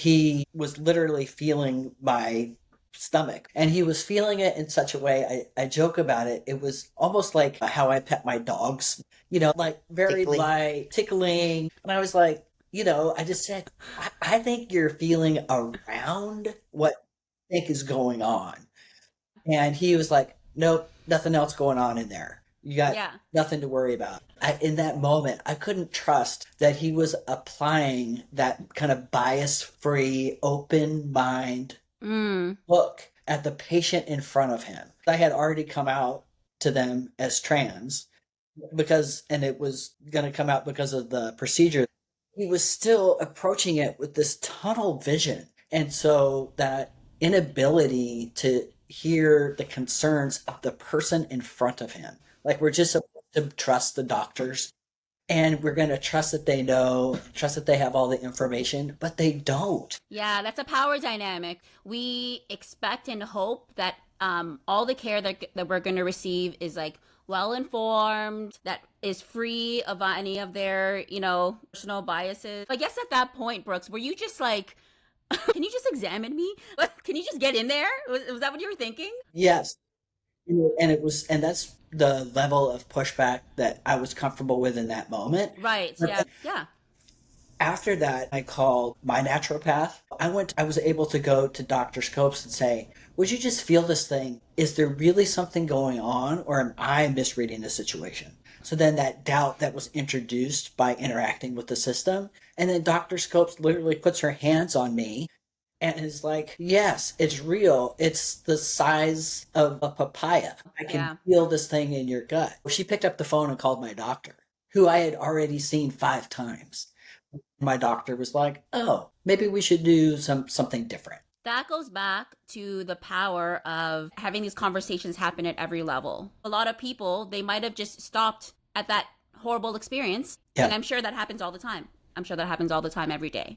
he was literally feeling my stomach, and he was feeling it in such a way. I joke about it. It was almost like how I pet my dogs, like very Tickling. light, tickling. And I was like, I just said, I think you're feeling around what I think is going on. And he was like, nope, nothing else going on in there. You got Yeah. nothing to worry about. In that moment, I couldn't trust that he was applying that kind of bias free, open mind Mm. look at the patient in front of him. I had already come out to them as trans and it was going to come out because of the procedure. He was still approaching it with this tunnel vision. And so that inability to hear the concerns of the person in front of him, like we're just supposed to trust the doctors and we're going to trust that they know, trust that they have all the information, but they don't. Yeah, that's a power dynamic. We expect and hope that all the care that we're going to receive is like well informed, that is free of any of their, personal biases. I guess at that point, Brooks, were you just like, can you just examine me? Can you just get in there? Was that what you were thinking? Yes. And that's the level of pushback that I was comfortable with in that moment. Right. But Yeah. Yeah. after that, I called my naturopath. I was able to go to Dr. Scopes and say, would you just feel this thing? Is there really something going on, or am I misreading the situation? So then that doubt that was introduced by interacting with the system. And then Dr. Scopes literally puts her hands on me and is like, yes, it's real. It's the size of a papaya. I can Yeah. feel this thing in your gut. She picked up the phone and called my doctor, who I had already seen 5 times. My doctor was like, "Oh, maybe we should do something different." That goes back to the power of having these conversations happen at every level. A lot of people, they might have just stopped at that horrible experience. And Yeah. I'm sure that happens all the time. I'm sure that happens all the time every day.